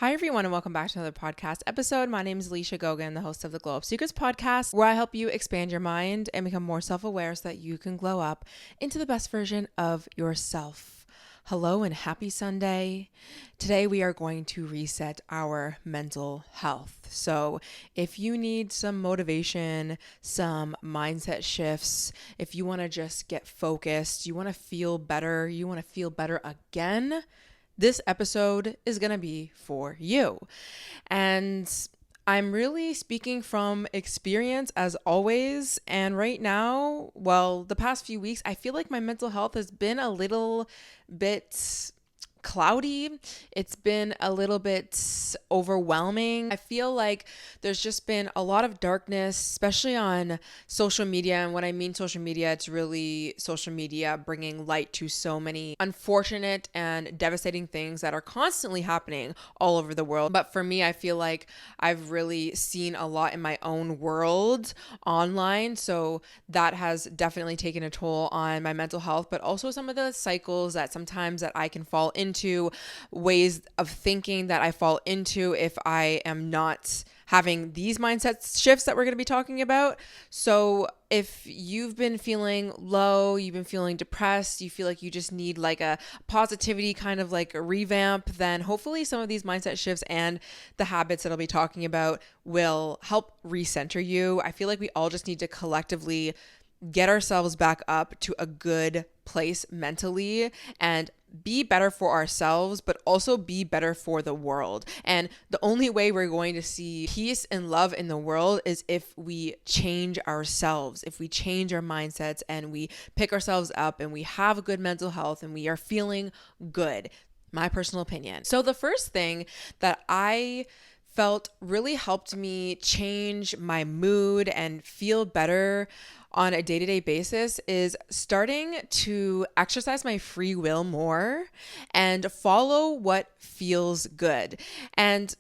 Hi, everyone, and welcome back to another podcast episode. My name is Alicia Gogan, the host of the Glow Up Secrets podcast, where I help you expand your mind and become more self-aware so that you can glow up into the best version of yourself. Hello and happy Sunday. Today we are going to reset our mental health. So if you need some motivation, some mindset shifts, if you want to just get focused, you want to feel better, you want to feel better again, this episode is going to be for you. And I'm really speaking from experience as always. And right now, the past few weeks, I feel like my mental health has been a little bit cloudy. It's been a little bit overwhelming. I feel like there's just been a lot of darkness, especially on social media. And when I mean social media, it's really social media bringing light to so many unfortunate and devastating things that are constantly happening all over the world. But for me, I feel like I've really seen a lot in my own world online. So that has definitely taken a toll on my mental health, but also some of the cycles that sometimes that I can fall into, ways of thinking that I fall into if I am not having these mindset shifts that we're going to be talking about. So if you've been feeling low, you've been feeling depressed, you feel like you just need like a positivity kind of like a revamp, then hopefully some of these mindset shifts and the habits that I'll be talking about will help recenter you. I feel like we all just need to collectively get ourselves back up to a good place mentally and be better for ourselves, but also be better for the world. And the only way we're going to see peace and love in the world is if we change ourselves, if we change our mindsets and we pick ourselves up and we have good mental health and we are feeling good. My personal opinion. So the first thing that I felt really helped me change my mood and feel better on a day-to-day basis is starting to exercise my free will more and follow what feels good. And,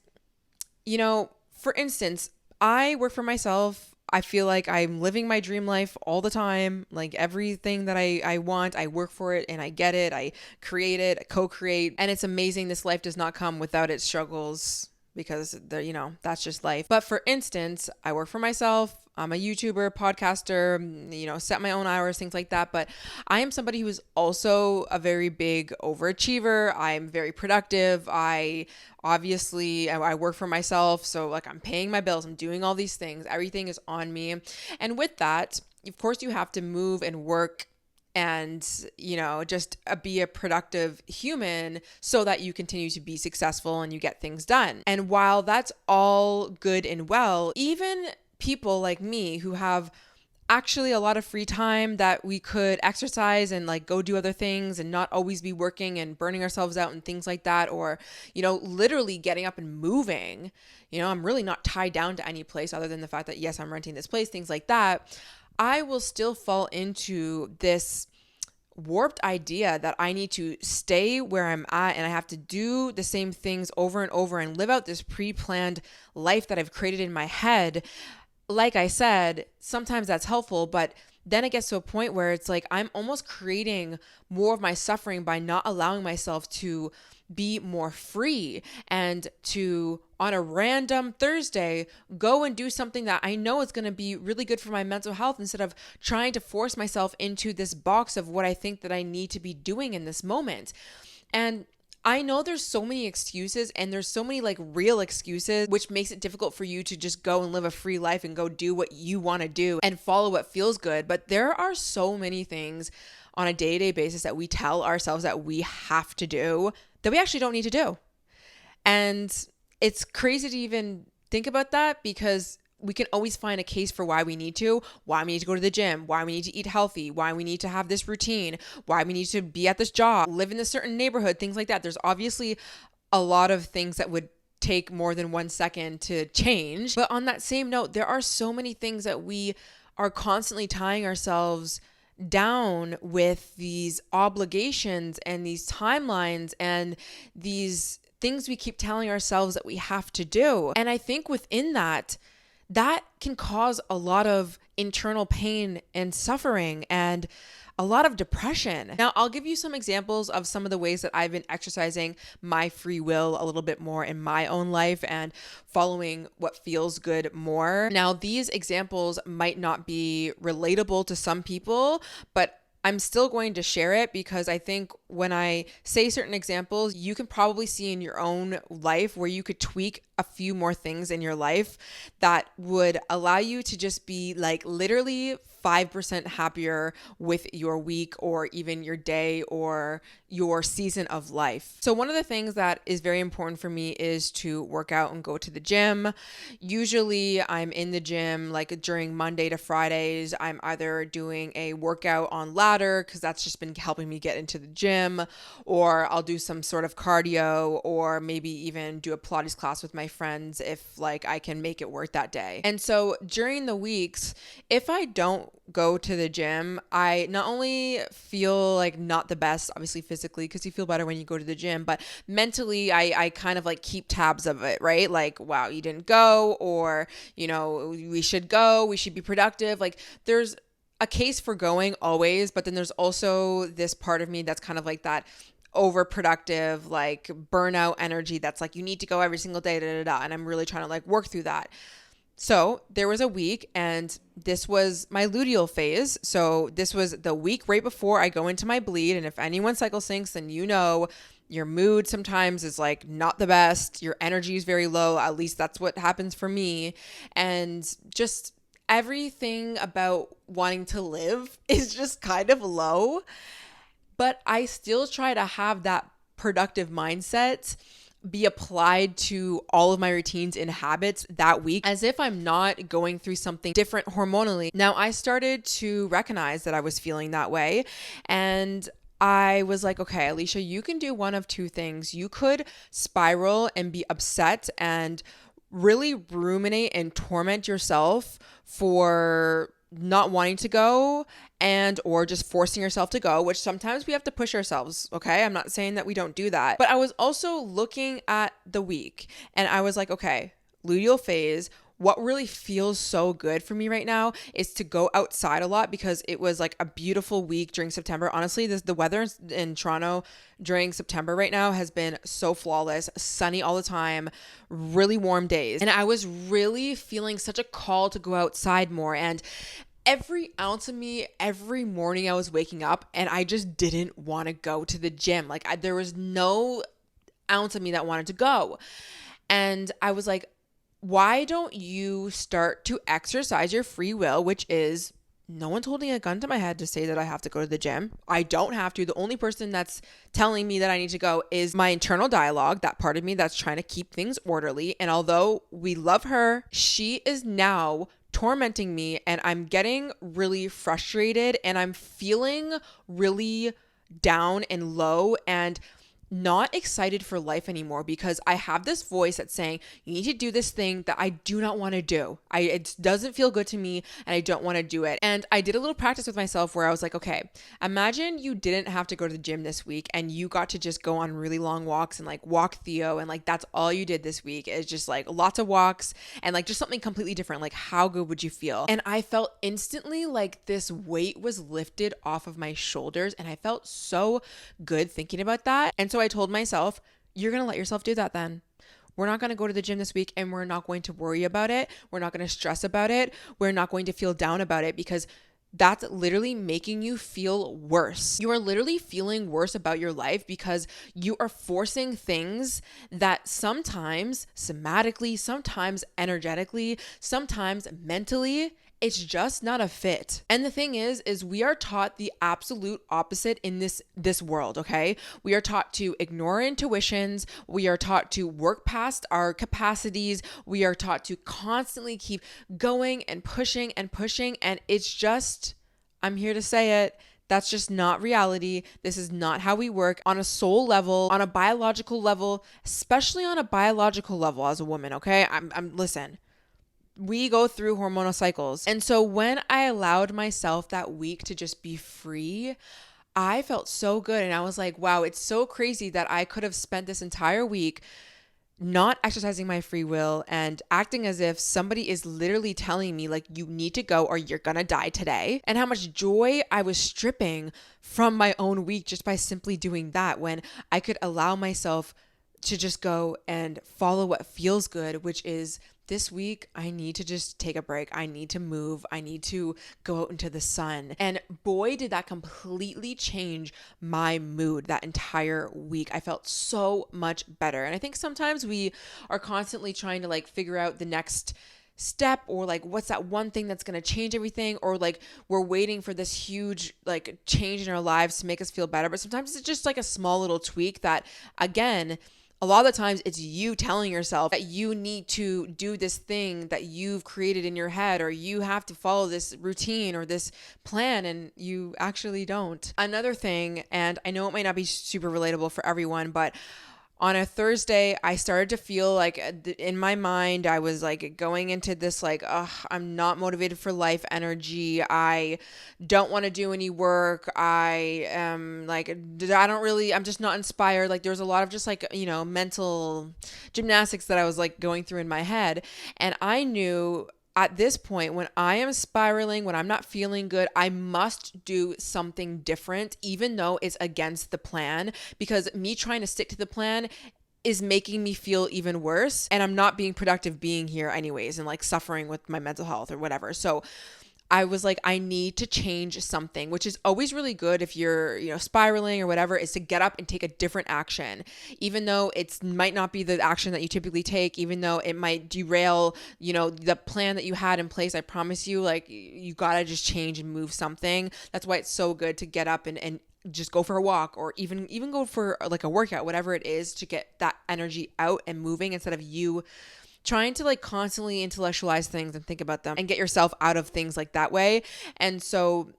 for instance, I work for myself. I feel like I'm living my dream life all the time. Like everything that I want, I work for it and I get it. I create it, I co-create. And it's amazing. This life does not come without its struggles because that's just life. But for instance, I work for myself. I'm a YouTuber, podcaster, set my own hours, things like that. But I am somebody who is also a very big overachiever. I'm very productive. I work for myself. So like I'm paying my bills. I'm doing all these things. Everything is on me. And with that, of course, you have to move and work and, just be a productive human so that you continue to be successful and you get things done. And while that's all good and well, even people like me who have actually a lot of free time that we could exercise and like go do other things and not always be working and burning ourselves out and things like that, or, literally getting up and moving, I'm really not tied down to any place other than the fact that, yes, I'm renting this place, things like that. I will still fall into this warped idea that I need to stay where I'm at and I have to do the same things over and over and live out this pre-planned life that I've created in my head. Like I said, sometimes that's helpful, but then it gets to a point where it's like I'm almost creating more of my suffering by not allowing myself to be more free and to, on a random Thursday, go and do something that I know is going to be really good for my mental health instead of trying to force myself into this box of what I think that I need to be doing in this moment. And I know there's so many excuses and there's so many like real excuses, which makes it difficult for you to just go and live a free life and go do what you want to do and follow what feels good. But there are so many things on a day-to-day basis that we tell ourselves that we have to do that we actually don't need to do. And it's crazy to even think about that because we can always find a case for why we need to go to the gym, why we need to eat healthy, why we need to have this routine, why we need to be at this job, live in a certain neighborhood, things like that. There's obviously a lot of things that would take more than 1 second to change. But on that same note, there are so many things that we are constantly tying ourselves down with these obligations and these timelines and these things we keep telling ourselves that we have to do. And I think within that, that can cause a lot of internal pain and suffering and a lot of depression. Now, I'll give you some examples of some of the ways that I've been exercising my free will a little bit more in my own life and following what feels good more. Now, these examples might not be relatable to some people, but I'm still going to share it because I think when I say certain examples, you can probably see in your own life where you could tweak a few more things in your life that would allow you to just be like literally 5% happier with your week or even your day or your season of life. So one of the things that is very important for me is to work out and go to the gym. Usually I'm in the gym like during Monday to Fridays. I'm either doing a workout on ladder because that's just been helping me get into the gym, or I'll do some sort of cardio, or maybe even do a Pilates class with my friends if like I can make it work that day. And so during the weeks, if I don't go to the gym, I not only feel like not the best, obviously physically, because you feel better when you go to the gym, but mentally I kind of like keep tabs of it, right? Like, wow, you didn't go, or, you know, we should go, we should be productive. Like there's a case for going always, but then there's also this part of me that's kind of like that overproductive, like burnout energy that's like, you need to go every single day, and I'm really trying to like work through that. So there was a week, and this was my luteal phase. So this was the week right before I go into my bleed. And if anyone cycle syncs, then you know your mood sometimes is like not the best. Your energy is very low. At least that's what happens for me. And just everything about wanting to live is just kind of low. But I still try to have that productive mindset be applied to all of my routines and habits that week as if I'm not going through something different hormonally. Now, I started to recognize that I was feeling that way, and I was like, okay, Alicia, you can do one of two things. You could spiral and be upset and really ruminate and torment yourself for not wanting to go and or just forcing yourself to go, which sometimes we have to push ourselves, okay? I'm not saying that we don't do that. But I was also looking at the week and I was like, okay, luteal phase, what really feels so good for me right now is to go outside a lot because it was like a beautiful week during September. Honestly, the weather in Toronto during September right now has been so flawless, sunny all the time, really warm days. And I was really feeling such a call to go outside more. And every ounce of me, every morning I was waking up and I just didn't want to go to the gym. Like there was no ounce of me that wanted to go. And I was like, why don't you start to exercise your free will, which is no one's holding a gun to my head to say that I have to go to the gym. I don't have to. The only person that's telling me that I need to go is my internal dialogue, that part of me that's trying to keep things orderly. And although we love her, she is now tormenting me and I'm getting really frustrated and I'm feeling really down and low and not excited for life anymore because I have this voice that's saying, you need to do this thing that I do not want to do. It doesn't feel good to me and I don't want to do it. And I did a little practice with myself where I was like, okay, imagine you didn't have to go to the gym this week and you got to just go on really long walks and like walk Theo. And like, that's all you did this week is just like lots of walks and like just something completely different. Like how good would you feel? And I felt instantly like this weight was lifted off of my shoulders and I felt so good thinking about that. And so I told myself, you're going to let yourself do that then. We're not going to go to the gym this week and we're not going to worry about it. We're not going to stress about it. We're not going to feel down about it because that's literally making you feel worse. You are literally feeling worse about your life because you are forcing things that sometimes somatically, sometimes energetically, sometimes mentally, it's just not a fit. And the thing is we are taught the absolute opposite in this world, okay? We are taught to ignore our intuitions. We are taught to work past our capacities. We are taught to constantly keep going and pushing. And it's just, I'm here to say it, that's just not reality. This is not how we work on a soul level, on a biological level, especially on a biological level as a woman, okay? Listen. We go through hormonal cycles. And so when I allowed myself that week to just be free, I felt so good. And I was like, wow, it's so crazy that I could have spent this entire week not exercising my free will and acting as if somebody is literally telling me like, you need to go or you're gonna die today, and how much joy I was stripping from my own week just by simply doing that, when I could allow myself to just go and follow what feels good, which is, this week, I need to just take a break. I need to move. I need to go out into the sun. And boy, did that completely change my mood that entire week. I felt so much better. And I think sometimes we are constantly trying to like figure out the next step, or like what's that one thing that's going to change everything, or like we're waiting for this huge like change in our lives to make us feel better. But sometimes it's just like a small little tweak that, again, a lot of the times it's you telling yourself that you need to do this thing that you've created in your head, or you have to follow this routine or this plan, and you actually don't. Another thing, and I know it might not be super relatable for everyone, but on a Thursday, I started to feel like in my mind, I was like going into this like, I'm not motivated for life energy. I don't want to do any work. I am like, I'm just not inspired. Like there was a lot of just like, mental gymnastics that I was like going through in my head. And I knew at this point, when I am spiraling, when I'm not feeling good, I must do something different, even though it's against the plan, because me trying to stick to the plan is making me feel even worse. And I'm not being productive being here anyways, and like suffering with my mental health or whatever. So I was like, I need to change something, which is always really good if you're, spiraling or whatever, is to get up and take a different action, even though it might not be the action that you typically take, even though it might derail, the plan that you had in place. I promise you, like, you gotta just change and move something. That's why it's so good to get up and just go for a walk, or even go for like a workout, whatever it is, to get that energy out and moving, instead of you trying to like constantly intellectualize things and think about them and get yourself out of things like that way. And so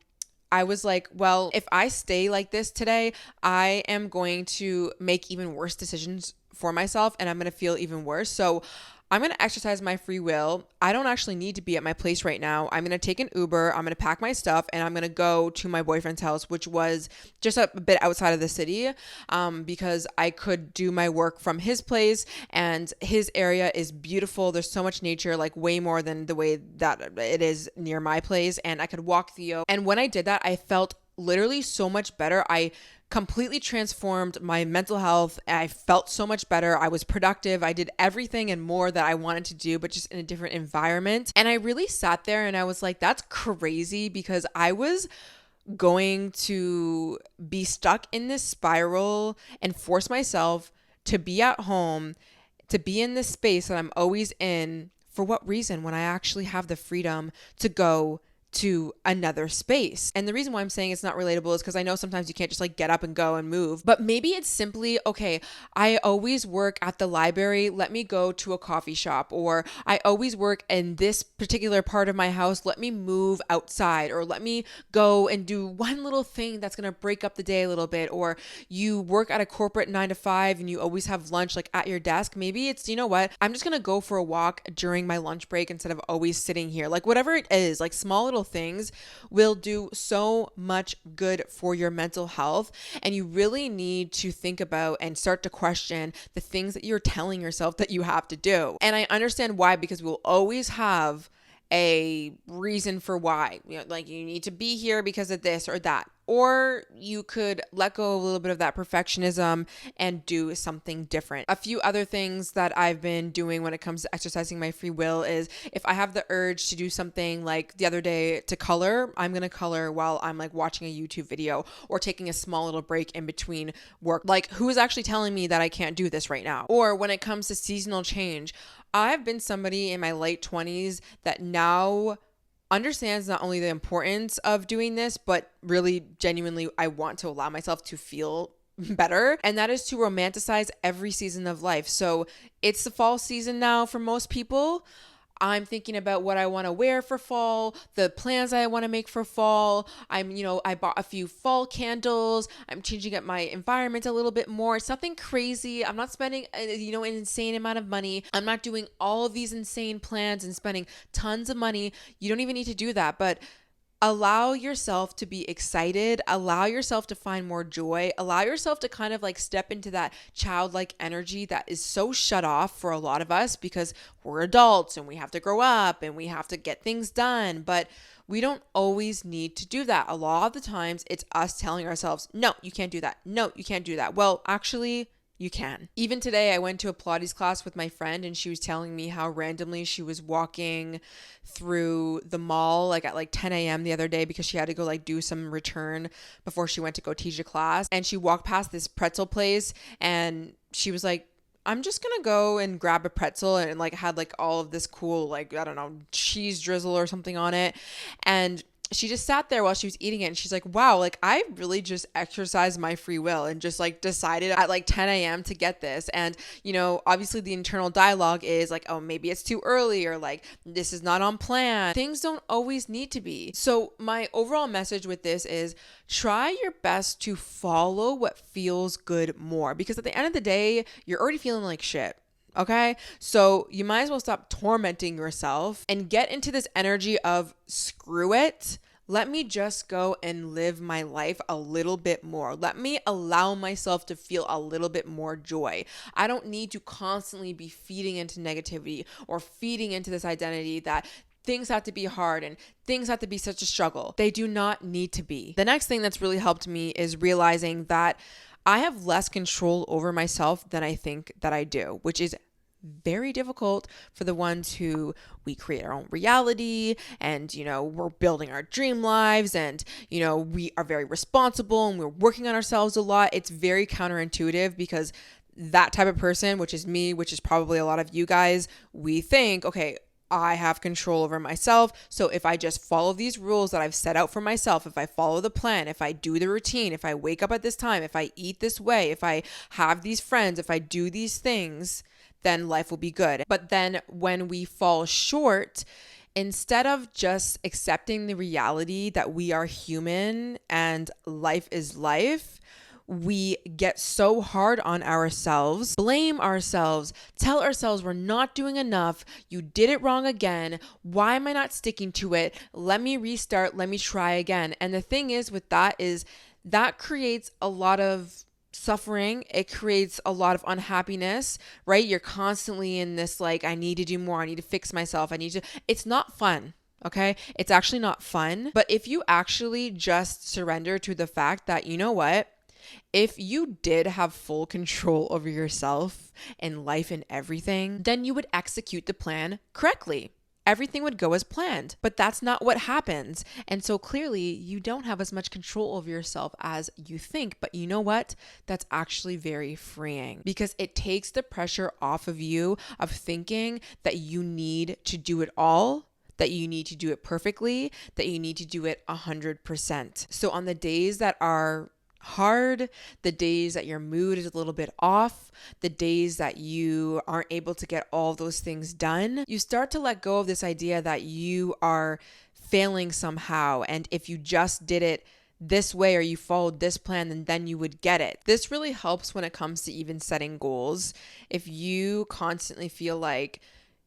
I was like, well, if I stay like this today, I am going to make even worse decisions for myself, and I'm going to feel even worse. So I'm going to exercise my free will. I don't actually need to be at my place right now. I'm going to take an Uber. I'm going to pack my stuff, and I'm going to go to my boyfriend's house, which was just a bit outside of the city, because I could do my work from his place, and his area is beautiful. There's so much nature, like way more than the way that it is near my place. And I could walk Theo. And when I did that, I felt literally so much better. I completely transformed my mental health. I felt so much better. I was productive. I did everything and more that I wanted to do, but just in a different environment. And I really sat there and I was like, that's crazy, because I was going to be stuck in this spiral and force myself to be at home, to be in this space that I'm always in. For what reason, when I actually have the freedom to go to another space? And the reason why I'm saying it's not relatable is because I know sometimes you can't just like get up and go and move, but maybe it's simply, okay, I always work at the library, let me go to a coffee shop, or I always work in this particular part of my house, let me move outside, or let me go and do one little thing that's going to break up the day a little bit. Or you work at a corporate 9 to 5 and you always have lunch like at your desk. Maybe it's, I'm just going to go for a walk during my lunch break instead of always sitting here. Like whatever it is, like small little things will do so much good for your mental health. And you really need to think about and start to question the things that you're telling yourself that you have to do. And I understand why, because we'll always have a reason for why, like you need to be here because of this or that. Or you could let go a little bit of that perfectionism and do something different. A few other things that I've been doing when it comes to exercising my free will is, if I have the urge to do something, like the other day to color, I'm going to color while I'm like watching a YouTube video or taking a small little break in between work. Like, who is actually telling me that I can't do this right now? Or when it comes to seasonal change, I've been somebody in my late 20s that now understands not only the importance of doing this, but really genuinely I want to allow myself to feel better. And that is to romanticize every season of life. So it's the fall season now for most people. I'm thinking about what I want to wear for fall, the plans I want to make for fall. I bought a few fall candles. I'm changing up my environment a little bit more. It's nothing crazy. I'm not spending, an insane amount of money. I'm not doing all of these insane plans and spending tons of money. You don't even need to do that. But Allow yourself to be excited, allow yourself to find more joy, allow yourself to kind of like step into that childlike energy that is so shut off for a lot of us because we're adults and we have to grow up and we have to get things done. But we don't always need to do that. A lot of the times it's us telling ourselves, no, you can't do that. No, you can't do that. Well, actually, you can. Even today, I went to a Pilates class with my friend and she was telling me how randomly she was walking through the mall like at like 10 a.m. the other day because she had to go like do some return before she went to go teach a class. And she walked past this pretzel place and she was like, I'm just gonna go and grab a pretzel, and like had like all of this cool, like, I don't know, cheese drizzle or something on it. And she just sat there while she was eating it and she's like, wow, like I really just exercised my free will and just like decided at like 10 a.m. to get this. And, you know, obviously the internal dialogue is like, oh, maybe it's too early, or like this is not on plan. Things don't always need to be. So my overall message with this is try your best to follow what feels good more, because at the end of the day, you're already feeling like shit. Okay, so you might as well stop tormenting yourself and get into this energy of screw it. Let me just go and live my life a little bit more. Let me allow myself to feel a little bit more joy. I don't need to constantly be feeding into negativity or feeding into this identity that things have to be hard and things have to be such a struggle. They do not need to be. The next thing that's really helped me is realizing that I have less control over myself than I think that I do, which is very difficult for the ones who we create our own reality and, you know, we're building our dream lives and, you know, we are very responsible and we're working on ourselves a lot. It's very counterintuitive because that type of person, which is me, which is probably a lot of you guys, we think, okay, I have control over myself. So if I just follow these rules that I've set out for myself, if I follow the plan, if I do the routine, if I wake up at this time, if I eat this way, if I have these friends, if I do these things, then life will be good. But then when we fall short, instead of just accepting the reality that we are human and life is life, we get so hard on ourselves, blame ourselves, tell ourselves we're not doing enough, you did it wrong again, why am I not sticking to it, let me restart, let me try again. And the thing is with that is that creates a lot of suffering, it creates a lot of unhappiness, right? You're constantly in this like, I need to do more, I need to fix myself, it's not fun. Okay, it's actually not fun. But if you actually just surrender to the fact that, you know what, if you did have full control over yourself and life and everything, then you would execute the plan correctly. Everything would go as planned, but that's not what happens. And so clearly you don't have as much control over yourself as you think. But you know what? That's actually very freeing because it takes the pressure off of you of thinking that you need to do it all, that you need to do it perfectly, that you need to do it 100%. So on the days that are hard, the days that your mood is a little bit off, the days that you aren't able to get all those things done, you start to let go of this idea that you are failing somehow. And if you just did it this way or you followed this plan, then you would get it. This really helps when it comes to even setting goals. If you constantly feel like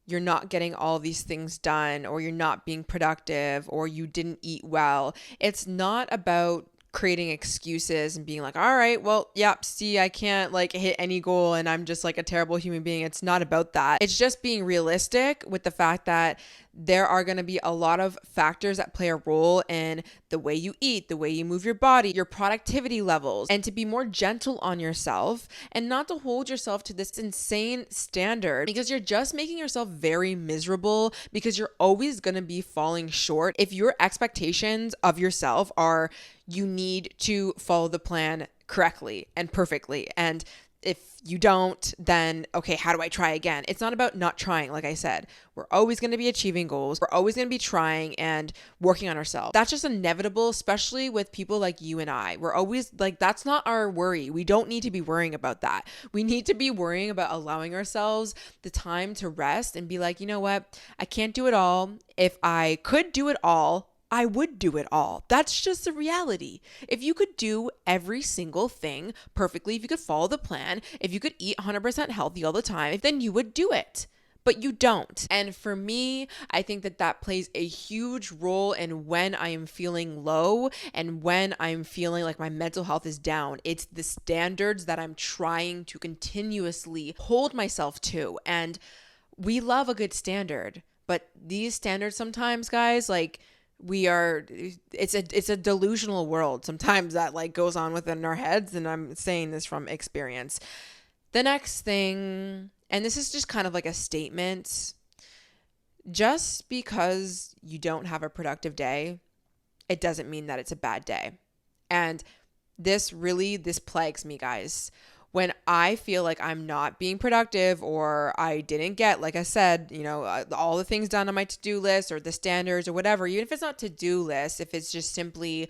you're not getting all these things done, or you're not being productive, or you didn't eat well, it's not about creating excuses and being like, all right, well, yep, see, I can't like hit any goal and I'm just like a terrible human being. It's not about that. It's just being realistic with the fact that there are going to be a lot of factors that play a role in the way you eat, the way you move your body, your productivity levels, and to be more gentle on yourself and not to hold yourself to this insane standard, because you're just making yourself very miserable because you're always going to be falling short. If your expectations of yourself are you need to follow the plan correctly and perfectly, and if you don't, then okay, how do I try again? It's not about not trying. Like I said, we're always going to be achieving goals. We're always going to be trying and working on ourselves. That's just inevitable, especially with people like you and I. We're always like, that's not our worry. We don't need to be worrying about that. We need to be worrying about allowing ourselves the time to rest and be like, you know what? I can't do it all. If I could do it all, I would do it all. That's just the reality. If you could do every single thing perfectly, if you could follow the plan, if you could eat 100% healthy all the time, then you would do it. but you don't. And for me, I think that that plays a huge role in when I am feeling low and when I'm feeling like my mental health is down. It's the standards that I'm trying to continuously hold myself to. And we love a good standard, but these standards sometimes, guys, like, it's a delusional world sometimes that like goes on within our heads, and I'm saying this from experience. The next thing, and this is just kind of like a statement, just because you don't have a productive day, it doesn't mean that it's a bad day. And this plagues me, guys. When I feel like I'm not being productive, or I didn't get, like I said, all the things done on my to-do list or the standards or whatever, even if it's not to-do list, if it's just simply,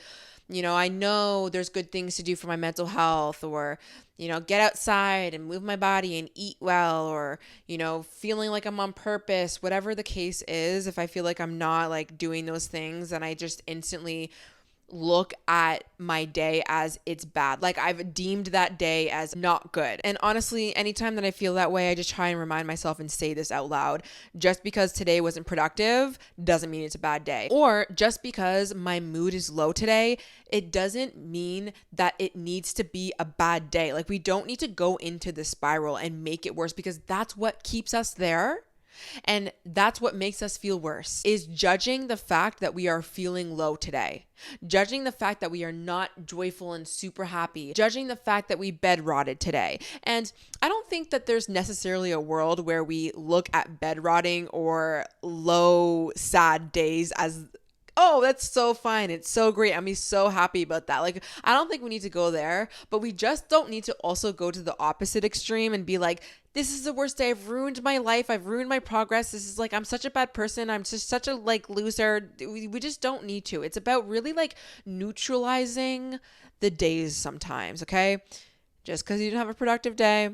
I know there's good things to do for my mental health, or, get outside and move my body and eat well, or, feeling like I'm on purpose, whatever the case is, if I feel like I'm not like doing those things, then I just instantly look at my day as it's bad. Like, I've deemed that day as not good. And honestly, anytime that I feel that way, I just try and remind myself and say this out loud. Just because today wasn't productive doesn't mean it's a bad day. Or just because my mood is low today, it doesn't mean that it needs to be a bad day. Like, we don't need to go into the spiral and make it worse, because that's what keeps us there. And that's what makes us feel worse, is judging the fact that we are feeling low today, judging the fact that we are not joyful and super happy, judging the fact that we bed rotted today. And I don't think that there's necessarily a world where we look at bed rotting or low, sad days as, oh, that's so fine, it's so great, I'm so happy about that. Like, I don't think we need to go there, but we just don't need to also go to the opposite extreme and be like, this is the worst day, I've ruined my life, I've ruined my progress, this is like, I'm such a bad person, I'm just such a like loser. We just don't need to. It's about really like neutralizing the days sometimes, okay? Just because you didn't have a productive day,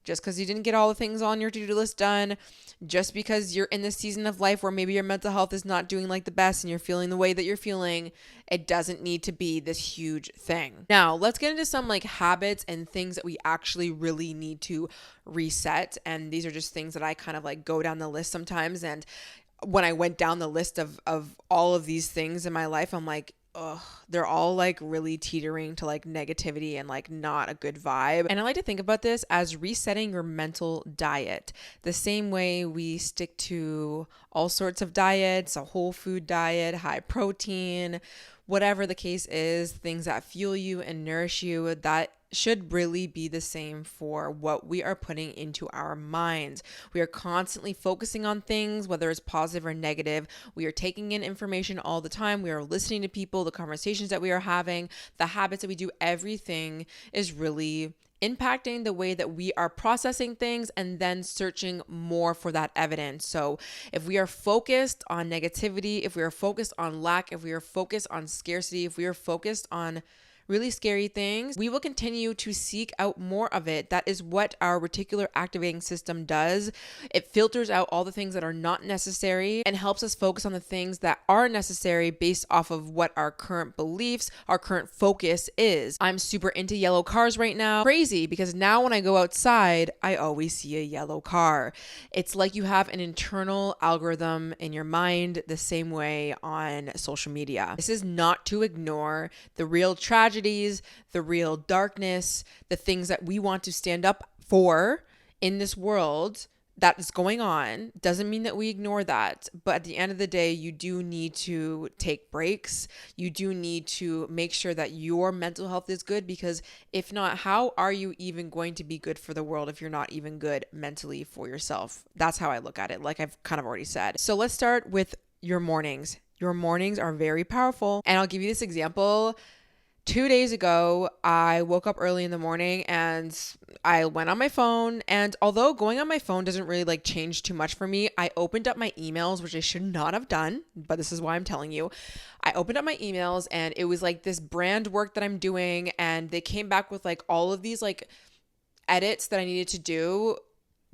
just because you didn't get all the things on your to-do list done, just because you're in this season of life where maybe your mental health is not doing like the best and you're feeling the way that you're feeling, it doesn't need to be this huge thing. Now, let's get into some like habits and things that we actually really need to reset. And these are just things that I kind of like go down the list sometimes. And when I went down the list of all of these things in my life, I'm like, ugh, they're all like really teetering to like negativity and like not a good vibe. And I like to think about this as resetting your mental diet. The same way we stick to all sorts of diets, a whole food diet, high protein, whatever the case is, things that fuel you and nourish you, that should really be the same for what we are putting into our minds. We are constantly focusing on things, whether it's positive or negative. We are taking in information all the time. We are listening to people, the conversations that we are having, the habits that we do. Everything is really impacting the way that we are processing things and then searching more for that evidence. So if we are focused on negativity, if we are focused on lack, if we are focused on scarcity, if we are focused on really scary things, we will continue to seek out more of it. That is what our reticular activating system does. It filters out all the things that are not necessary and helps us focus on the things that are necessary based off of what our current beliefs, our current focus is. I'm super into yellow cars right now. Crazy, because now when I go outside, I always see a yellow car. It's like you have an internal algorithm in your mind, the same way on social media. This is not to ignore the real tragedy, the real darkness, the things that we want to stand up for in this world that is going on. Doesn't mean that we ignore that. But at the end of the day, you do need to take breaks. You do need to make sure that your mental health is good, because if not, how are you even going to be good for the world if you're not even good mentally for yourself? That's how I look at it, like I've kind of already said. So let's start with your mornings. Your mornings are very powerful. And I'll give you this example. 2 days ago, I woke up early in the morning and I went on my phone. And although going on my phone doesn't really like change too much for me, I opened up my emails, which I should not have done, but this is why I'm telling you. I opened up my emails and it was like this brand work that I'm doing. And they came back with like all of these like edits that I needed to do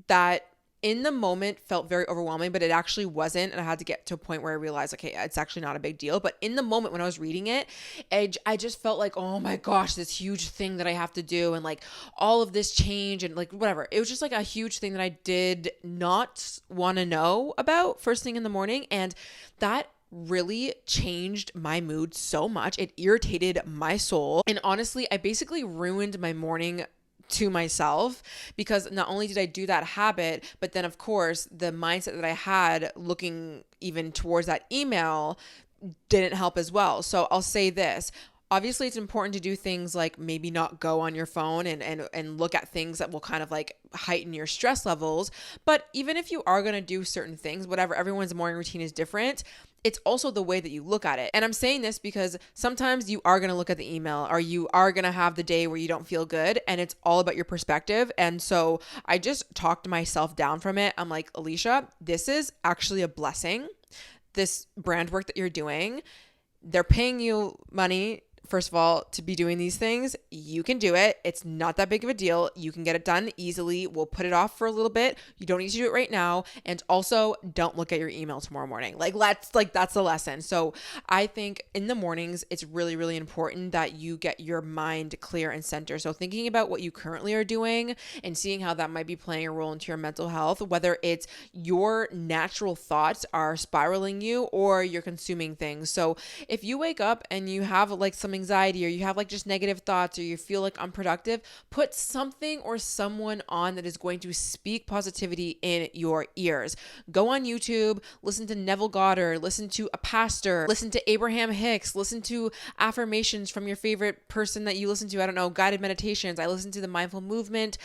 that in the moment felt very overwhelming, but it actually wasn't. And I had to get to a point where I realized, okay, it's actually not a big deal. But in the moment when I was reading it, I just felt like, oh my gosh, this huge thing that I have to do, and like all of this change and like whatever. It was just like a huge thing that I did not want to know about first thing in the morning. And that really changed my mood so much. It irritated my soul. And honestly, I basically ruined my morning to myself, because not only did I do that habit, but then of course the mindset that I had looking even towards that email didn't help as well. So I'll say this. Obviously, it's important to do things like maybe not go on your phone and look at things that will kind of like heighten your stress levels. But even if you are going to do certain things, whatever, everyone's morning routine is different. It's also the way that you look at it. And I'm saying this because sometimes you are going to look at the email, or you are going to have the day where you don't feel good, and it's all about your perspective. And so I just talked myself down from it. I'm like, Alicia, this is actually a blessing. This brand work that you're doing, they're paying you money, first of all, to be doing these things. You can do it. It's not that big of a deal. You can get it done easily. We'll put it off for a little bit. You don't need to do it right now. And also, don't look at your email tomorrow morning. That's the lesson. So I think in the mornings, it's really, really important that you get your mind clear and center. So thinking about what you currently are doing and seeing how that might be playing a role into your mental health, whether it's your natural thoughts are spiraling you or you're consuming things. So if you wake up and you have like some anxiety, or you have like just negative thoughts, or you feel like unproductive, put something or someone on that is going to speak positivity in your ears. Go on YouTube, listen to Neville Goddard, listen to a pastor, listen to Abraham Hicks, listen to affirmations from your favorite person that you listen to. I don't know, guided meditations. I listen to the mindful movement.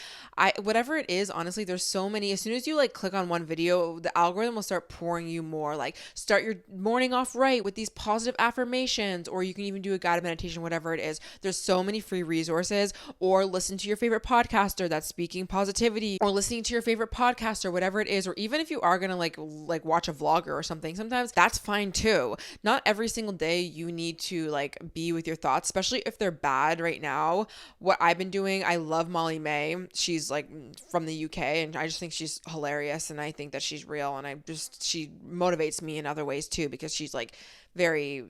Whatever it is, honestly, there's so many. As soon as you like click on one video, the algorithm will start pouring you more. Like, start your morning off right with these positive affirmations, or you can even do a guided meditation, whatever it is. There's so many free resources. Or listen to your favorite podcaster that's speaking positivity, or listening to your favorite podcaster, whatever it is. Or even if you are gonna like watch a vlogger or something, sometimes that's fine too. Not every single day you need to like be with your thoughts, especially if they're bad. Right now, what I've been doing, I love Molly May. She's like from the UK, and I just think she's hilarious, and I think that she's real, and she motivates me in other ways too, because she's like very,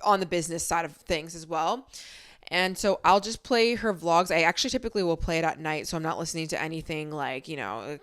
on the business side of things as well. And so I'll just play her vlogs. I actually typically will play it at night, so I'm not listening to anything like,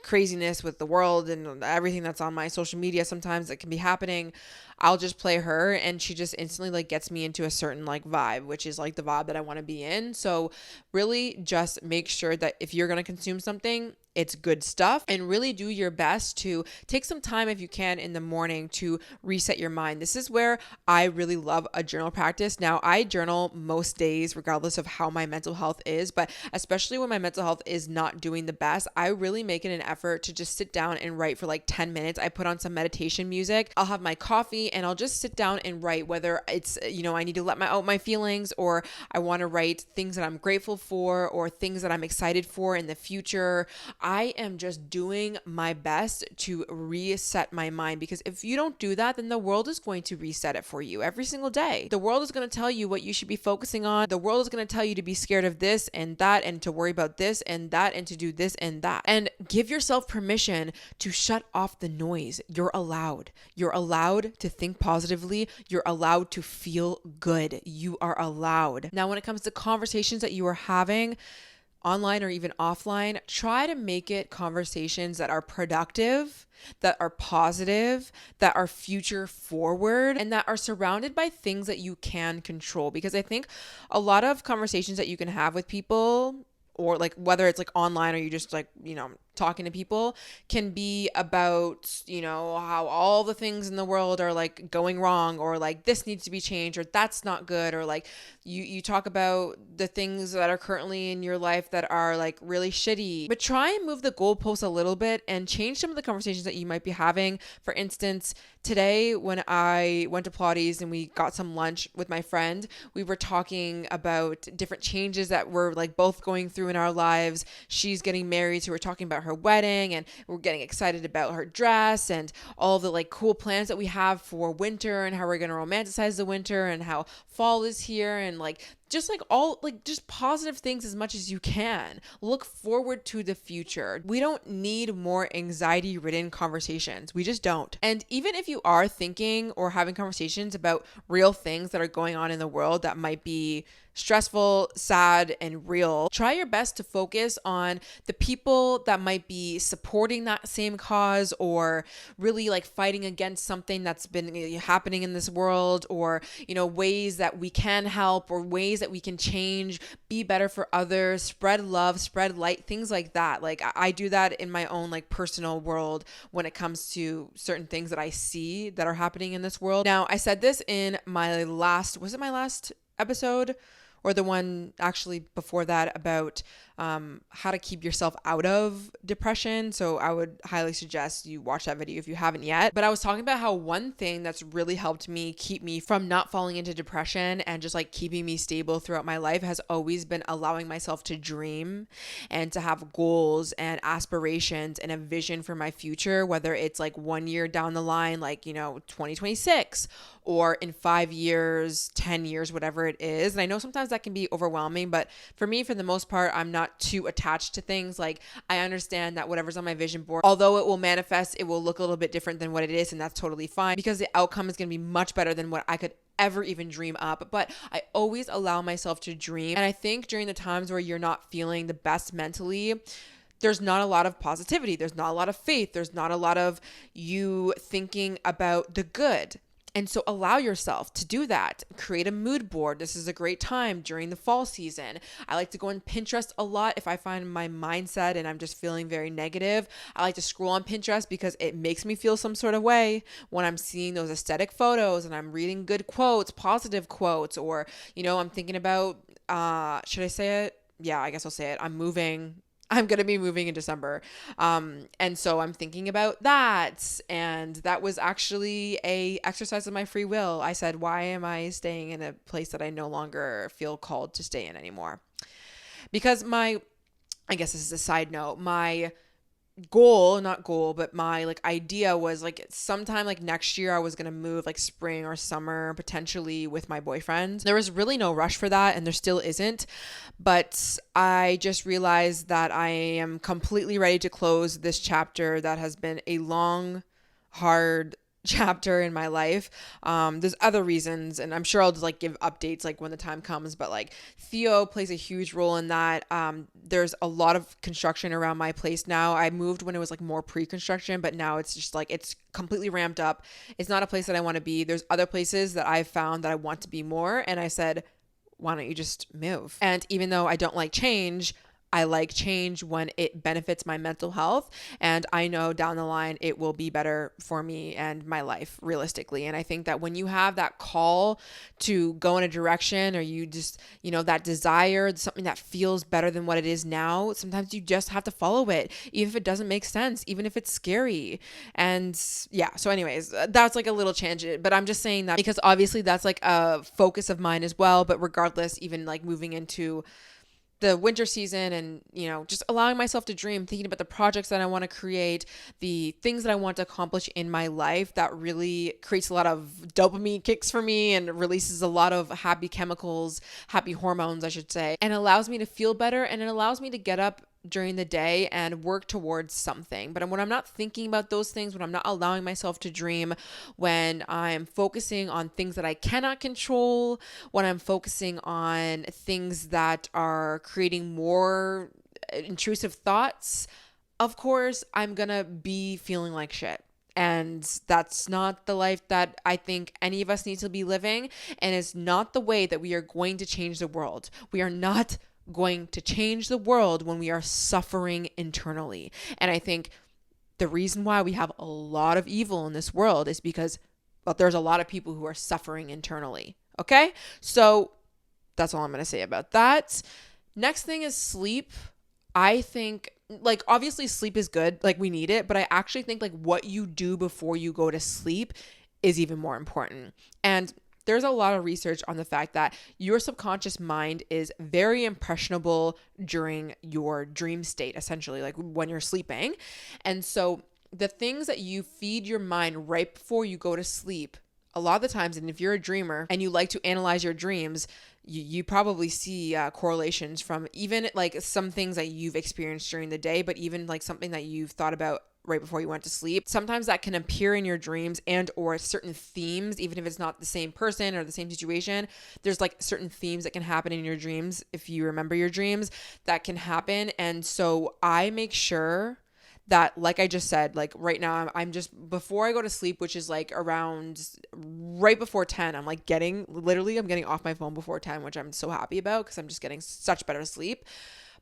craziness with the world and everything that's on my social media sometimes that can be happening. I'll just play her, and she just instantly like gets me into a certain like vibe, which is like the vibe that I want to be in. So really just make sure that if you're going to consume something, it's good stuff, and really do your best to take some time, if you can, in the morning to reset your mind. This is where I really love a journal practice. Now, I journal most days regardless of how my mental health is, but especially when my mental health is not doing the best, I really make it an effort to just sit down and write for like 10 minutes. I put on some meditation music. I'll have my coffee and I'll just sit down and write, whether it's, I need to let out my feelings, or I want to write things that I'm grateful for, or things that I'm excited for in the future. I am just doing my best to reset my mind, because if you don't do that, then the world is going to reset it for you every single day. The world is going to tell you what you should be focusing on. The world is going to tell you to be scared of this and that, and to worry about this and that, and to do this and that. And give yourself permission to shut off the noise. You're allowed. You're allowed to think positively. You're allowed to feel good. You are allowed. Now, when it comes to conversations that you are having, online or even offline, try to make it conversations that are productive, that are positive, that are future forward, and that are surrounded by things that you can control. Because I think a lot of conversations that you can have with people, or like whether it's like online or you just like, talking to people, can be about, how all the things in the world are like going wrong, or like this needs to be changed, or that's not good, or like you talk about the things that are currently in your life that are like really shitty. But try and move the goalposts a little bit and change some of the conversations that you might be having. For instance, today when I went to Pilates and we got some lunch with my friend, we were talking about different changes that we're like both going through in our lives. She's getting married, so we're talking about her wedding, and we're getting excited about her dress and all the like cool plans that we have for winter, and how we're going to romanticize the winter, and how fall is here, and like just like all like just positive things as much as you can. Look forward to the future. We don't need more anxiety ridden conversations. We just don't. And even if you are thinking or having conversations about real things that are going on in the world that might be stressful, sad, and real, try your best to focus on the people that might be supporting that same cause, or really like fighting against something that's been happening in this world, or, ways that we can help, or ways that we can change, be better for others, spread love, spread light, things like that. Like I do that in my own like personal world when it comes to certain things that I see that are happening in this world. Now, I said this in my last episode, or the one actually before that, about how to keep yourself out of depression. So I would highly suggest you watch that video if you haven't yet. But I was talking about how one thing that's really helped me keep me from not falling into depression and just like keeping me stable throughout my life has always been allowing myself to dream and to have goals and aspirations and a vision for my future, whether it's like 1 year down the line, like, 2026, or in 5 years, 10 years, whatever it is. And I know sometimes that can be overwhelming, but for me, for the most part, I'm not too attached to things. Like, I understand that whatever's on my vision board, although it will manifest, it will look a little bit different than what it is, and that's totally fine, because the outcome is going to be much better than what I could ever even dream up. But I always allow myself to dream. And I think during the times where you're not feeling the best mentally, there's not a lot of positivity. There's not a lot of faith. There's not a lot of you thinking about the good. And so allow yourself to do that. Create a mood board. This is a great time during the fall season. I like to go on Pinterest a lot if I find my mindset and I'm just feeling very negative. I like to scroll on Pinterest because it makes me feel some sort of way when I'm seeing those aesthetic photos and I'm reading good quotes, positive quotes, or, I'm thinking about, should I say it? Yeah, I guess I'll say it. I'm going to be moving in December. And so I'm thinking about that. And that was actually a exercise of my free will. I said, why am I staying in a place that I no longer feel called to stay in anymore? Because I guess this is a side note, my my like idea was like sometime like next year I was going to move, like spring or summer, potentially with my boyfriend. There was really no rush for that, and there still isn't, but I just realized that I am completely ready to close this chapter that has been a long, hard chapter in my life. There's other reasons, and I'm sure I'll just like give updates like when the time comes, but like Theo plays a huge role in that. There's a lot of construction around my place now. I moved when it was like more pre-construction, but now it's just like it's completely ramped up. It's not a place that I want to be. There's other places that I've found that I want to be more, and I said, why don't you just move? And even though I don't like change, I like change when it benefits my mental health, and I know down the line it will be better for me and my life realistically. And I think that when you have that call to go in a direction, or you just, that desire, something that feels better than what it is now, sometimes you just have to follow it, even if it doesn't make sense, even if it's scary. And yeah, so anyways, that's like a little tangent, but I'm just saying that because obviously that's like a focus of mine as well. But regardless, even like moving into the winter season and, just allowing myself to dream, thinking about the projects that I want to create, the things that I want to accomplish in my life, that really creates a lot of dopamine kicks for me and releases a lot of happy chemicals, happy hormones, I should say, and allows me to feel better, and it allows me to get up during the day and work towards something. But when I'm not thinking about those things, when I'm not allowing myself to dream, when I'm focusing on things that I cannot control, when I'm focusing on things that are creating more intrusive thoughts, of course, I'm gonna be feeling like shit. And that's not the life that I think any of us need to be living. And it's not the way that we are going to change the world. We are not going to change the world when we are suffering internally. And I think the reason why we have a lot of evil in this world is because, there's a lot of people who are suffering internally. Okay? So that's all I'm going to say about that. Next thing is sleep. I think, like, obviously sleep is good, like we need it, but I actually think like what you do before you go to sleep is even more important. And there's a lot of research on the fact that your subconscious mind is very impressionable during your dream state, essentially, like when you're sleeping. And so the things that you feed your mind right before you go to sleep a lot of the times, and if you're a dreamer and you like to analyze your dreams, you probably see correlations from even like some things that you've experienced during the day, but even like something that you've thought about right before you went to sleep. Sometimes that can appear in your dreams and or certain themes, even if it's not the same person or the same situation. There's like certain themes that can happen in your dreams if you remember your dreams that can happen. And so I make sure that, like I just said, like right now I'm just, before I go to sleep, which is like around right before 10, I'm getting off my phone before 10, which I'm so happy about because I'm just getting such better sleep.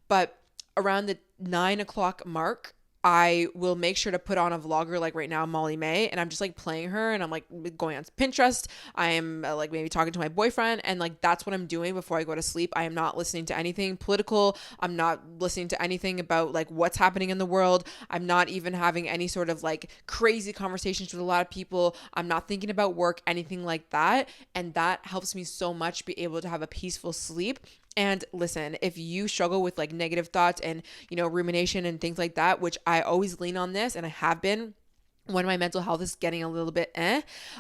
But around the 9 o'clock mark, I will make sure to put on a vlogger, like right now, Molly May, and I'm just like playing her and I'm like going on Pinterest. I am like maybe talking to my boyfriend, and like that's what I'm doing before I go to sleep. I am not listening to anything political. I'm not listening to anything about like what's happening in the world. I'm not even having any sort of like crazy conversations with a lot of people. I'm not thinking about work, anything like that. And that helps me so much be able to have a peaceful sleep. And listen, if you struggle with like negative thoughts and, rumination and things like that, which I always lean on this, and I have been when my mental health is getting a little bit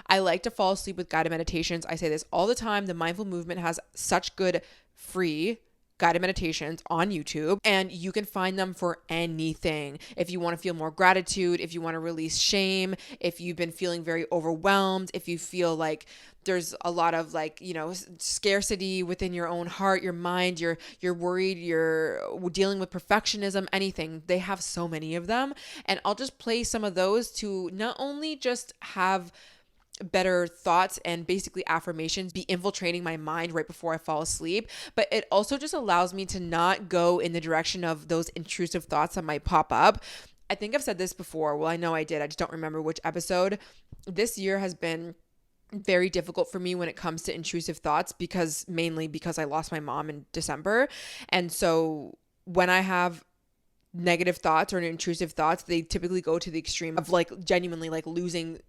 I like to fall asleep with guided meditations. I say this all the time. The Mindful Movement has such good free guided meditations on YouTube, and you can find them for anything. If you want to feel more gratitude, if you want to release shame, if you've been feeling very overwhelmed, if you feel like there's a lot of like, scarcity within your own heart, your mind, you're worried, you're dealing with perfectionism, anything. They have so many of them. And I'll just play some of those to not only just have better thoughts and basically affirmations be infiltrating my mind right before I fall asleep, but it also just allows me to not go in the direction of those intrusive thoughts that might pop up. I think I've said this before. Well, I know I did. I just don't remember which episode. This year has been very difficult for me when it comes to intrusive thoughts mainly because I lost my mom in December. And so when I have negative thoughts or intrusive thoughts, they typically go to the extreme of like genuinely like losing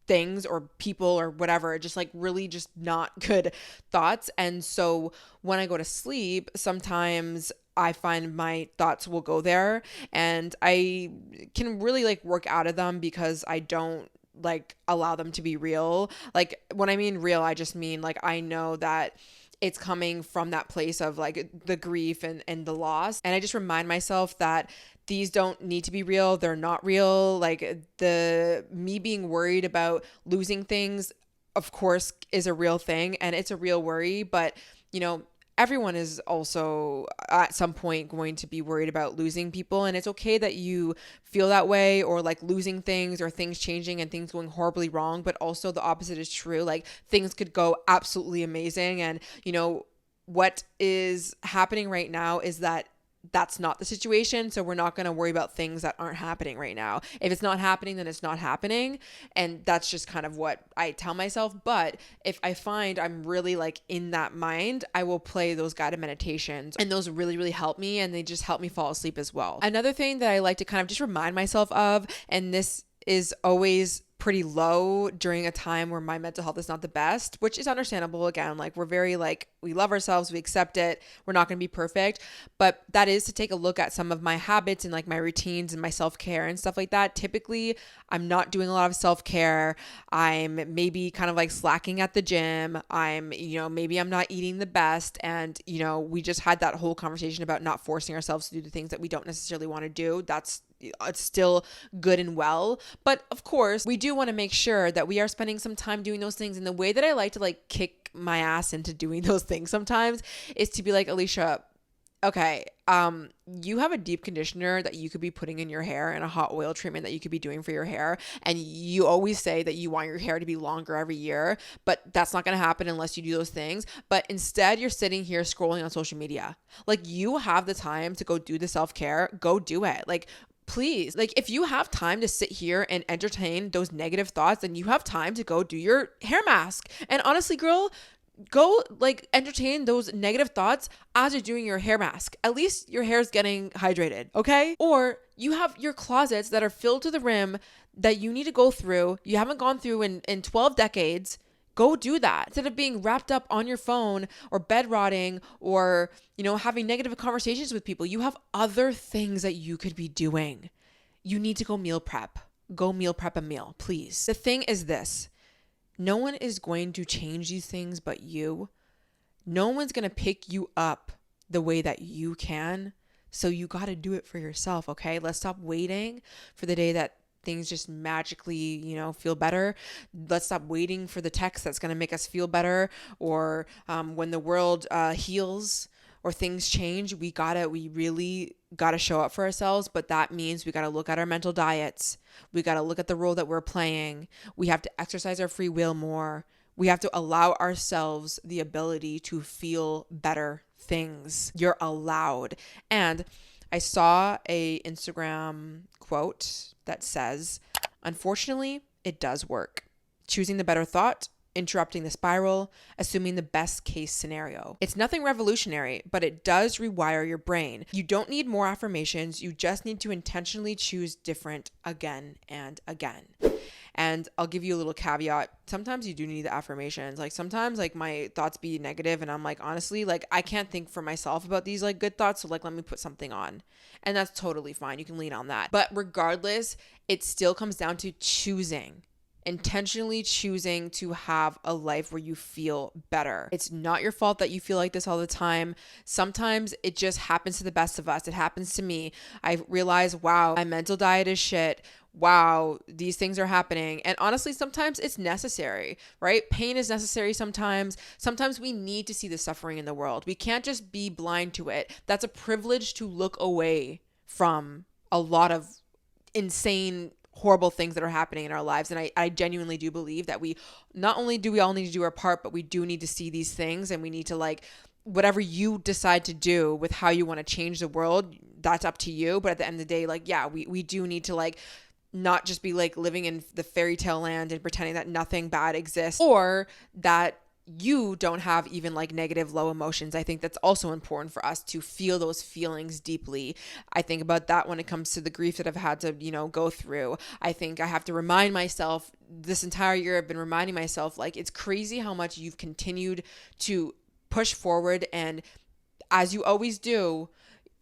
things or people or whatever, just like really just not good thoughts. And so when I go to sleep, sometimes I find my thoughts will go there and I can really like work out of them because I don't like allow them to be real. Like when I mean real, I just mean like I know that it's coming from that place of like the grief and the loss. And I just remind myself that these don't need to be real. They're not real. Like me being worried about losing things, of course, is a real thing and it's a real worry. But, everyone is also at some point going to be worried about losing people. And it's okay that you feel that way or like losing things or things changing and things going horribly wrong. But also the opposite is true. Like things could go absolutely amazing. And, what is happening right now is that that's not the situation. So we're not going to worry about things that aren't happening right now. If it's not happening, then it's not happening. And that's just kind of what I tell myself. But if I find I'm really like in that mind, I will play those guided meditations and those really, really help me. And they just help me fall asleep as well. Another thing that I like to kind of just remind myself of, and this is always pretty low during a time where my mental health is not the best, which is understandable. Again, like we're very like, we love ourselves, we accept it. We're not going to be perfect, but that is to take a look at some of my habits and like my routines and my self-care and stuff like that. Typically, I'm not doing a lot of self-care. I'm maybe kind of like slacking at the gym. Maybe I'm not eating the best. And, we just had that whole conversation about not forcing ourselves to do the things that we don't necessarily want to do. It's still good and well. But of course, we do want to make sure that we are spending some time doing those things. And the way that I like to like kick my ass into doing those things sometimes is to be like, Alicia, okay, you have a deep conditioner that you could be putting in your hair and a hot oil treatment that you could be doing for your hair. And you always say that you want your hair to be longer every year, but that's not going to happen unless you do those things. But instead you're sitting here scrolling on social media. Like you have the time to go do the self-care, go do it. Like, please, like if you have time to sit here and entertain those negative thoughts, then you have time to go do your hair mask. And honestly, girl, go like entertain those negative thoughts as you're doing your hair mask. At least your hair is getting hydrated, okay? Or you have your closets that are filled to the rim that you need to go through. You haven't gone through in 12 decades. Go do that instead of being wrapped up on your phone or bed rotting or, having negative conversations with people. You have other things that you could be doing. You need to go meal prep. Go meal prep a meal, please. The thing is this. No one is going to change these things but you. No one's going to pick you up the way that you can. So you got to do it for yourself, okay? Let's stop waiting for the day that things just magically, feel better. Let's stop waiting for the text that's going to make us feel better, or when the world heals or things change. We really gotta show up for ourselves, but that means we gotta look at our mental diets. We gotta look at the role that we're playing. We have to exercise our free will more. We have to allow ourselves the ability to feel better things. You're allowed. And I saw a Instagram quote that says, unfortunately, it does work. Choosing the better thought, interrupting the spiral, assuming the best case scenario. It's nothing revolutionary, but it does rewire your brain. You don't need more affirmations. You just need to intentionally choose different again and again. And I'll give you a little caveat. Sometimes you do need the affirmations. Like sometimes my thoughts be negative and I'm like, honestly, I can't think for myself about these good thoughts. So let me put something on. And that's totally fine. You can lean on that. But regardless, it still comes down to intentionally choosing to have a life where you feel better. It's not your fault that you feel like this all the time. Sometimes it just happens to the best of us. It happens to me. I realize, wow, my mental diet is shit. Wow, these things are happening. And honestly, sometimes it's necessary, right? Pain is necessary sometimes. Sometimes we need to see the suffering in the world. We can't just be blind to it. That's a privilege to look away from a lot of insane, horrible things that are happening in our lives. And I genuinely do believe that we all need to do our part, but we do need to see these things, and we need to whatever you decide to do with how you want to change the world, that's up to you. But at the end of the day, we do need to not just be living in the fairy tale land and pretending that nothing bad exists, or that you don't have even negative low emotions. I think that's also important for us to feel those feelings deeply. I think about that when it comes to the grief that I've had to, go through. I think I have to remind myself this entire year, I've been reminding myself, it's crazy how much you've continued to push forward. And as you always do,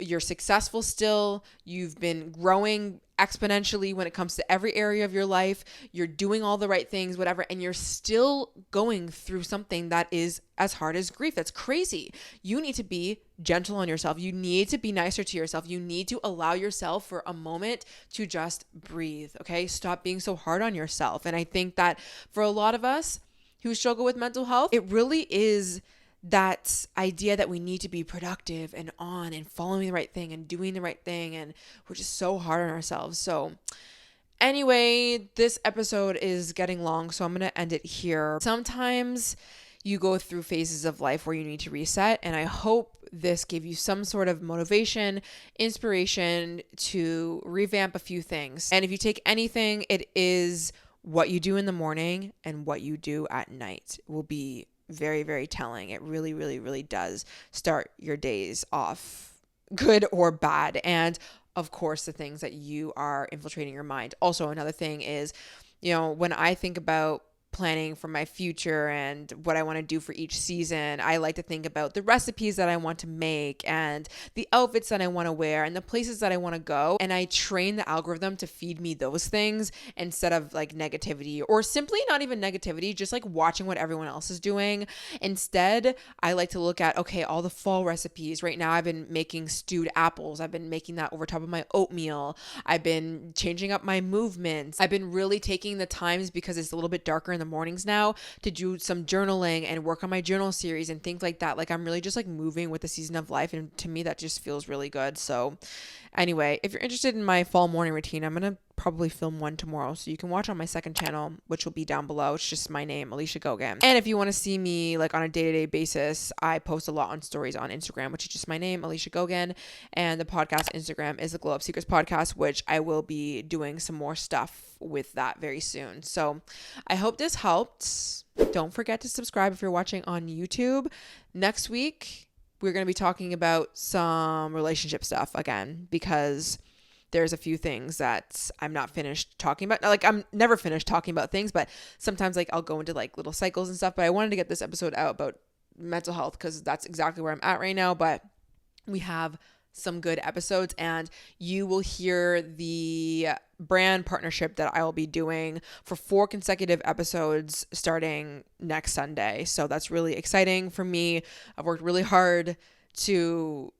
you're successful still. You've been growing exponentially when it comes to every area of your life. You're doing all the right things, whatever, and you're still going through something that is as hard as grief. That's crazy. You need to be gentle on yourself. You need to be nicer to yourself. You need to allow yourself for a moment to just breathe, okay? Stop being so hard on yourself. And I think that for a lot of us who struggle with mental health, it really is that idea that we need to be productive and on and following the right thing and doing the right thing, and we're just so hard on ourselves. So anyway, this episode is getting long, so I'm going to end it here. Sometimes you go through phases of life where you need to reset, and I hope this gave you some sort of motivation, inspiration to revamp a few things. And if you take anything, it is what you do in the morning and what you do at night will be very, very telling. It really, really, really does start your days off good or bad. And of course, the things that you are infiltrating your mind. Also, another thing is, when I think about planning for my future and what I want to do for each season, I like to think about the recipes that I want to make and the outfits that I want to wear and the places that I want to go. And I train the algorithm to feed me those things instead of negativity, or simply not even negativity, just watching what everyone else is doing. Instead, I like to look at, okay, all the fall recipes. Right now, I've been making stewed apples. I've been making that over top of my oatmeal. I've been changing up my movements. I've been really taking the times, because it's a little bit darker in the mornings now, to do some journaling and work on my journal series and things like that. I'm really just moving with the season of life, and to me that just feels really good. So anyway, if you're interested in my fall morning routine, I'm gonna probably film one tomorrow, so you can watch on my second channel, which will be down below. It's just my name, Alicia Gogan. And if you want to see me on a day-to-day basis, I post a lot on stories on Instagram, which is just my name, Alicia Gogan, and the podcast Instagram is the Glow Up Secrets Podcast, which I will be doing some more stuff with that very soon. So I hope this helped. Don't forget to subscribe if you're watching on YouTube. Next week, we're going to be talking about some relationship stuff again, because there's a few things that I'm not finished talking about. I'm never finished talking about things, but sometimes I'll go into little cycles and stuff. But I wanted to get this episode out about mental health because that's exactly where I'm at right now. But we have some good episodes, and you will hear the brand partnership that I will be doing for 4 consecutive episodes starting next Sunday. So that's really exciting for me. I've worked really hard to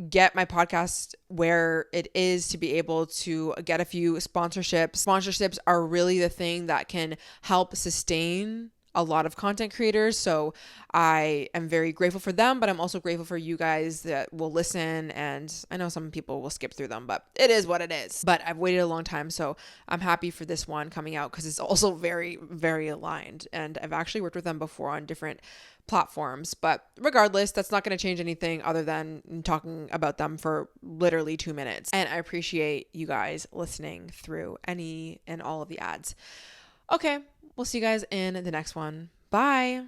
get my podcast where it is, to be able to get a few sponsorships. Sponsorships are really the thing that can help sustain a lot of content creators. So I am very grateful for them, but I'm also grateful for you guys that will listen. And I know some people will skip through them, but it is what it is. But I've waited a long time, so I'm happy for this one coming out because it's also very, very aligned. And I've actually worked with them before on different platforms, but regardless, that's not going to change anything other than talking about them for literally 2 minutes. And I appreciate you guys listening through any and all of the ads. Okay, we'll see you guys in the next one. Bye.